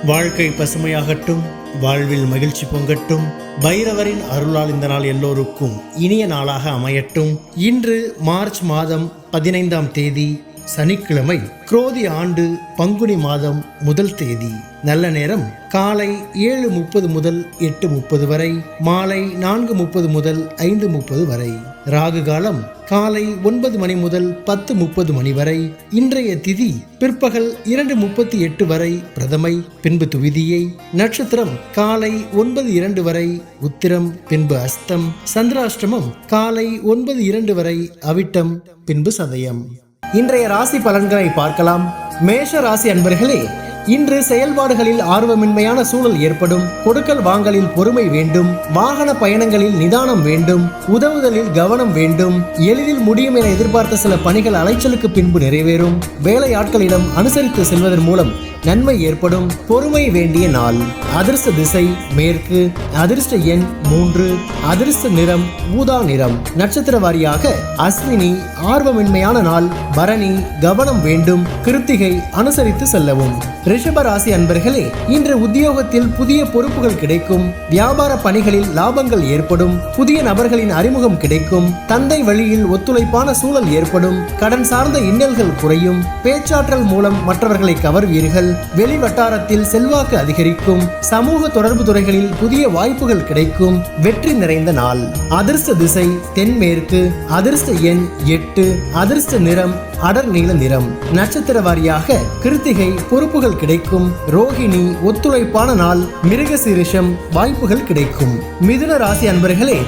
வாழ்க்கை பசுமையாகட்டும், வாழ்வில் மகிழ்ச்சி பொங்கட்டும். பைரவரின் அருளால் இந்த நாள் எல்லோருக்கும் இனிய நாளாக அமையட்டும். இன்று மார்ச் மாதம் 15ஆம் தேதி சனிக்கிழமை, குரோதி ஆண்டு பங்குனி மாதம் 1 தேதி. நல்ல நேரம் காலை 7:30 முதல் 8:30 வரை, மாலை 4:30 முதல் 5:30 வரை. ராகு காலம் காலை 9 மணி முதல் 10:30 மணி வரை. இன்றைய திதி பிற்பகல் 2:38 வரை பிரதமை, பின்பு துவிதியை. நட்சத்திரம் காலை 9:02 வரை உத்திரம், பின்பு அஸ்தம். சந்திராஷ்டமம் காலை 9:02 வரை அவிட்டம், பின்பு சதயம். இன்றைய ராசி பலன்களை பார்க்கலாம். மேஷ ராசி அன்பர்களே, இன்று செயல்பாடுகளில் ஆர்வமின்மையான சூழல் ஏற்படும். கொடுக்கல் வாங்கலில் பொறுமை வேண்டும். வாகன பயணங்களில் நிதானம் வேண்டும். உதவுதலில் கவனம் வேண்டும். எளிதில் முடியும் என எதிர்பார்த்த சில பணிகள் அலைச்சலுக்கு பின்பு நிறைவேறும். வேலையாட்களிடம் அனுசரித்து செல்வதன் மூலம் நன்மை ஏற்படும். பொறுமை வேண்டிய நாள். அதிர்ஷ்ட திசை மேற்கு. அதிர்ஷ்ட எண் 3. அதிர்ஷ்ட நிறம் ஊதா நிறம். நட்சத்திர வாரியாக அஸ்வினி ஆர்வமின்மையான நாள். பரணி கவனம் வேண்டும். கிருத்திகை அனுசரித்து செல்லவும். ரிஷப ராசி அன்பர்களே, இன்று உத்தியோகத்தில் புதிய பொறுப்புகள் கிடைக்கும். வியாபார பணிகளில் லாபங்கள் ஏற்படும். புதிய நபர்களின் அறிமுகம் கிடைக்கும். தந்தை வழியில் ஒத்துழைப்பான சூழல் ஏற்படும். கடன் சார்ந்த இன்னல்கள் குறையும். பேச்சாற்றல் மூலம் மற்றவர்களை கவர்வீர்கள். வெளி வட்டாரத்தில் செல்வாக்கு அதிகரிக்கும். சமூக தொடர்பு துறைகளில் புதிய வாய்ப்புகள் கிடைக்கும். வெற்றி நிறைந்த நாள். அதிர்ஷ்ட திசை தென்மேற்கு. அதிர்ஷ்ட எண் 8. அதிர்ஷ்ட நிறம் அடர் நீல நிறம். நட்சத்திர வாரியாக கிருத்திகை பொறுப்புகள் கிடைக்கும். ரோகிணி ஒத்துழைப்பான நாள். மிருகசீரிஷம் வாய்ப்புகள் கிடைக்கும். மிதுன ராசி அன்பர்களே,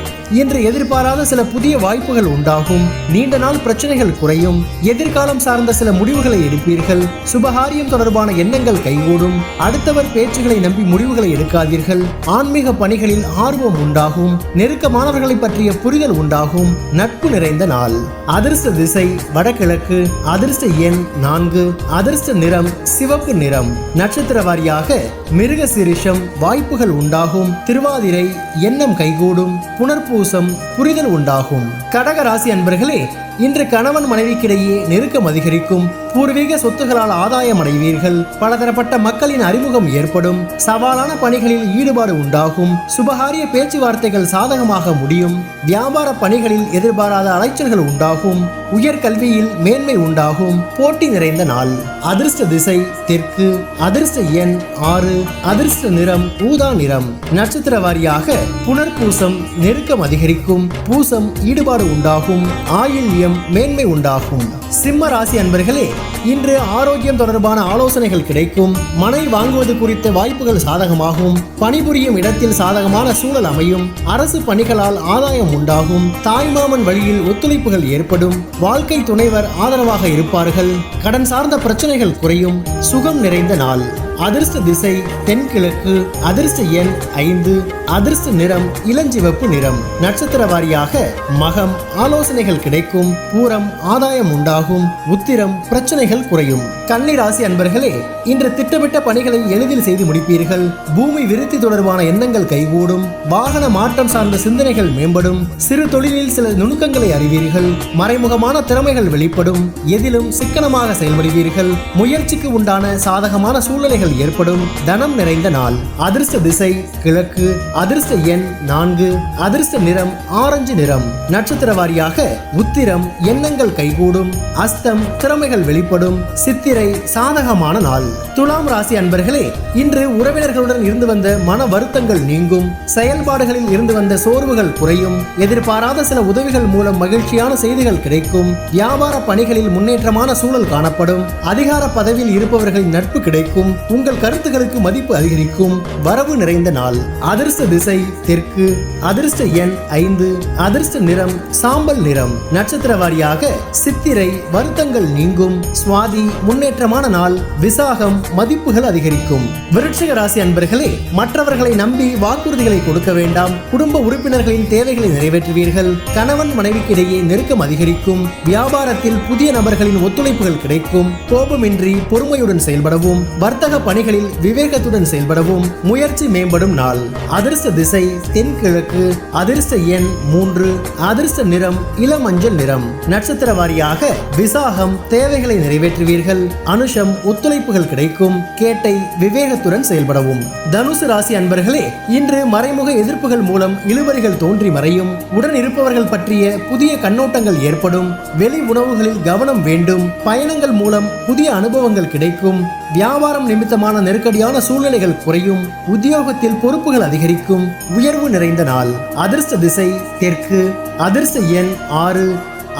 இன்று எதிர்பாராத சில புதிய வாய்ப்புகள் உண்டாகும். நீண்ட நாள் பிரச்சனைகள் குறையும். எதிர்காலம் சார்ந்த சில முடிவுகளை எடுப்பீர்கள். சுபகாரியம் தொடர்பான எண்ணங்கள் கைகூடும். அடுத்தவர் பேச்சுகளை நம்பி முடிவுகளை எடுக்காதீர்கள். ஆன்மீக பணிகளில் ஆர்வம் உண்டாகும். நெருக்கமானவர்களை பற்றிய புரிதல் உண்டாகும். நட்பு நிறைந்த நாள். அதிர்ஷ்ட திசை வடகிழக்கு. அதிர்ஷ்ட எண் 4. அதிர்ஷ்ட நிறம் சிவப்பு நிறம். நட்சத்திர வாரியாக மிருகசீரிஷம் வாய்ப்புகள் உண்டாகும். திருவாதிரை எண்ணம் கைகூடும். புனர்பூசம் புரிதல் உண்டாகும். கடக ராசி அன்பர்களே, இன்று கணவன் மனைவிக்கிடையே நெருக்கம் அதிகரிக்கும். பூர்வீக சொத்துகளால் ஆதாயம் அடைவீர்கள். பலதரப்பட்ட மக்களின் அறிமுகம் ஏற்படும். சவாலான பணிகளில் ஈடுபாடு உண்டாகும். சுபகாரிய பேச்சுவார்த்தைகள் சாதகமாக முடியும். வியாபார பணிகளில் எதிர்பாராத அலைச்சல்கள் உண்டாகும். உயர்கல்வியில் மேன்மை உண்டாகும். போட்டி நிறைந்த நாள். அதிர்ஷ்ட திசை தெற்கு. அதிர்ஷ்ட எண் 6. அதிர்ஷ்ட நிறம் ஊதா நிறம். நட்சத்திர வாரியாக புனர்பூசம் நெருக்கம் அதிகரிக்கும். பூசம் ஈடுபாடு உண்டாகும். ஆயில்யம் மேன்மை உண்டாகும். சிம்ம ராசி அன்பர்களே, இன்று ஆரோக்கியம் தொடர்பான ஆலோசனைகள் கிடைக்கும். மனை வாங்குவது குறித்த வாய்ப்புகள் சாதகமாகும். பணிபுரியும் இடத்தில் சாதகமான சூழல் அமையும். அரசு பணிகளால் ஆதாயம் உண்டாகும். தாய்மாமன் வழியில் ஒத்துழைப்புகள் ஏற்படும். வாழ்க்கை துணைவர் ஆதரவாக இருப்பார்கள். கடன் சார்ந்த பிரச்சனைகள் குறையும். சுகம் நிறைந்த நாள். அதிர்ஷ்ட திசை தென்கிழக்கு. அதிர்ஷ்ட எண் 5. அதிர்ஷ்ட நிறம் இளஞ்சிவப்பு நிறம். நட்சத்திர வாரியாக மகம் ஆலோசனைகள் கிடைக்கும். பூரம் ஆதாயம் உண்டாகும். உத்திரம் பிரச்சனைகள் குறையும். கன்னி ராசி அன்பர்களே, இன்று திட்டமிட்ட பணிகளை எளிதில் செய்து முடிப்பீர்கள். பூமி விருத்தி தொடர்பான எண்ணங்கள் கைகூடும். வாகன மாற்றம் சார்ந்த சிந்தனைகள் மேம்படும். சிறு தொழிலில் சில நுணுக்கங்களை அறிவீர்கள். மறைமுகமான திறமைகள் வெளிப்படும். எதிலும் சிக்கனமாக செயல்படுவீர்கள். முயற்சிக்கு உண்டான சாதகமான சூழ்நிலைகள் ஏற்படும். தனம் நிறைந்த நாள். அதிர்ஷ்ட திசை கிழக்கு. அதிர்ஷ்ட எண் 4. அதிர்ஷ்ட நிறம் ஆரஞ்சு நிறம். நட்சத்திர வாரியாக உத்திரம் எண்ணங்கள் கைகூடும். அஸ்தம் திறமைகள் வெளிப்படும். சித்திரை சாதகமான நாள். துலாம் ராசி அன்பர்களே, இன்று உறவினர்களுடன் இருந்து வந்த மன வருத்தங்கள் நீங்கும். செயல்பாடுகளில் இருந்து வந்த சோர்வுகள் குறையும். எதிர்பாராத சில உதவிகள் மூலம் மகிழ்ச்சியான செய்திகள் கிடைக்கும். வியாபார பணிகளில் முன்னேற்றமான சூழல் காணப்படும். அதிகார பதவியில் இருப்பவர்களின் நட்பு கிடைக்கும். உங்கள் கருத்துக்களுக்கு மதிப்பு அதிகரிக்கும். வரவு நிறைந்த நாள். அதிர்ஷ்ட திசை தெற்கு. அதிர்ஷ்ட எண் 5. அதிர்ஷ்ட நிறம் சாம்பல் நிறம். நட்சத்திர வாரியாக சித்திரை வருத்தங்கள் நீங்கும். சுவாதி முன்னேற்றமான நாள். விசாகம் மதிப்புகள் அதிகரிக்கும். விருட்சிக ராசி அன்பர்களே, மற்றவர்களை நம்பி வாக்குறுதிகளை கொடுக்க வேண்டாம். குடும்ப உறுப்பினர்களின் தேவைகளை நிறைவேற்றுவீர்கள். கணவன் மனைவிக்கிடையே நெருக்கம் அதிகரிக்கும். வியாபாரத்தில் புதிய நபர்களின் ஒத்துழைப்புகள் கிடைக்கும். கோபமின்றி பொறுமையுடன் செயல்படவும். வர்த்தக பணிகளில் விவேகத்துடன் செயல்படவும் முயற்சி மேம்படும் நாள். அதிர்ஷ்ட திசை தென்கிழக்கு. அதிர்ஷ்ட எண் 3. அதிர்ஷ்ட நிறம் இளமஞ்சள் நிறம். நட்சத்திர வாரியாக விசாகம் தேவைகளை நிறைவேற்றுவீர்கள். அனுஷம் ஒத்துழைப்புகள் கிடைக்கும். கேட்டை விவேகத்துடன் செயல்படவும். தனுசு ராசி அன்பர்களே, இன்று மறைமுக எதிர்ப்புகள் மூலம் இழுபறிகள் தோன்றி மறையும். உடன் இருப்பவர்கள் பற்றிய புதிய கண்ணோட்டங்கள் ஏற்படும். வெளி உணவுகளில் கவனம் வேண்டும். பயணங்கள் மூலம் புதிய அனுபவங்கள் கிடைக்கும். வியாபாரம் நிமித்தமான நெருக்கடியான சூழ்நிலைகள் குறையும். உத்தியோகத்தில் பொறுப்புகள் அதிகரிக்கும். உயர்வு நிறைந்த நாள். அதிர்ஷ்ட திசை தெற்கு. அதிர்ஷ்ட எண் 6.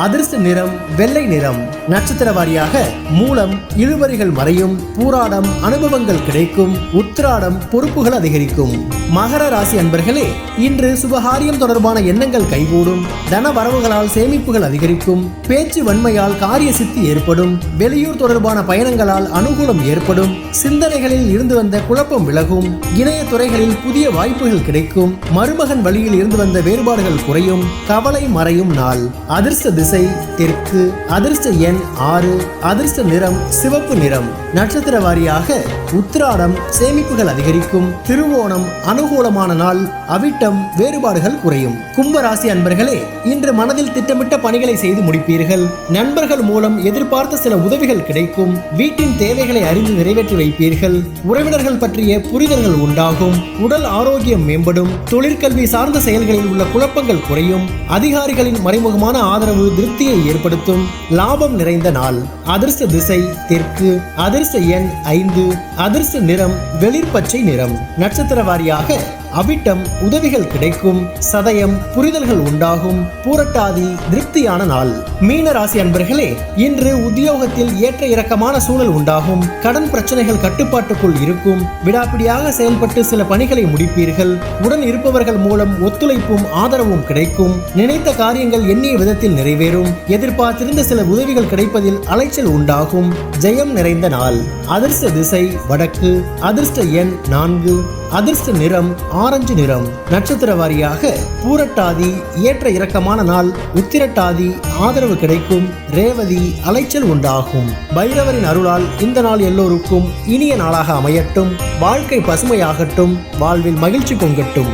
அதிர்ஷ்ட நிறம் வெள்ளை நிறம். நட்சத்திர வாரியாக மூலம் இழுபறிகள் மறையும். பூராடம் அனுபவங்கள் கிடைக்கும். உத்திராடம் பொறுப்புகள் அதிகரிக்கும். மகர ராசி அன்பர்களே, இன்று சுபகாரியம் தொடர்பான எண்ணங்கள் கைகூடும். தன வரவுகளால் சேமிப்புகள் அதிகரிக்கும். பேச்சு வன்மையால் காரிய சித்தி ஏற்படும். வெளியூர் தொடர்பான பயணங்களால் அனுகூலம் ஏற்படும். சிந்தனைகளில் இருந்து வந்த குழப்பம் விலகும். இணைய துறைகளில் புதிய வாய்ப்புகள் கிடைக்கும். மருமகன் வழியில் இருந்து வந்த வேறுபாடுகள் குறையும். கவலை மறையும் நாள். அதிர்ஷ்ட திசை தெற்கு. அதிர்ஷ்ட எண் 6. அதிர்ஷ்ட நிறம் சிவப்பு நிறம். நட்சத்திர வாரியாக உத்திராடம் சேமிப்புகள் அதிகரிக்கும். திருவோணம் அனுகூலமான நாள். அவிட்டம் வேறுபாடுகள் குறையும். கும்பராசி அன்பர்களே, இன்று மனதில் திட்டமிட்ட பணிகளை செய்து முடிப்பீர்கள். நண்பர்கள் மூலம் எதிர்பார்த்த சில உதவிகள் கிடைக்கும். வீட்டின் தேவைகளை அறிந்து நிறைவேற்றி வைப்பீர்கள். உறவினர்கள் பற்றிய புரிதல்கள் உண்டாகும். உடல் ஆரோக்கியம் மேம்படும். தொழிற்கல்வி சார்ந்த செயல்களில் உள்ள குழப்பங்கள் குறையும். அதிகாரிகளின் மறைமுகமான ஆதரவு திருப்தியை ஏற்படுத்தும். லாபம் நிறைந்த நாள். அதிர்ஷ்ட திசை தெற்கு. அதிர்ஷ்ட எண் 5. அதிர்ஷ்ட நிறம் வெளிர் பச்சை நிறம். நட்சத்திர வாரியாக அவிட்டம் உதவிகள் கிடைக்கும். சதயம் புரிதல்கள் உண்டாகும். பூரட்டாதி திருப்தியான நாள். மீன ராசி அன்பர்களே, இன்று உத்தியோகத்தில் ஏற்ற இறக்கமான சூழல் உண்டாகும். கடன் பிரச்சனைகள் கட்டுப்பாட்டுக்குள் இருக்கும். விடாப்பிடியாக செயல்பட்டு சில பணிகளை முடிப்பீர்கள். உடன் இருப்பவர்கள் மூலம் ஒத்துழைப்பும் ஆதரவும் கிடைக்கும். நினைத்த காரியங்கள் எண்ணிய விதத்தில் நிறைவேறும். எதிர்பார்த்திருந்த சில உதவிகள் கிடைப்பதில் அலைச்சல் உண்டாகும். ஜெயம் நிறைந்த நாள். அதிர்ஷ்ட திசை வடக்கு. அதிர்ஷ்ட எண் 4. அதிர்ஷ்ட நிறம் ஆரஞ்சு நிறம். நட்சத்திர வாரியாக பூரட்டாதி ஏற்ற இறக்கமான நாள். உத்திரட்டாதி ஆதரவு கிடைக்கும். ரேவதி அலைச்சல் உண்டாகும். பைரவரின் அருளால் இந்த நாள் எல்லோருக்கும் இனிய நாளாக அமையட்டும். வாழ்க்கை பசுமையாகட்டும். வாழ்வில் மகிழ்ச்சி பொங்கட்டும்.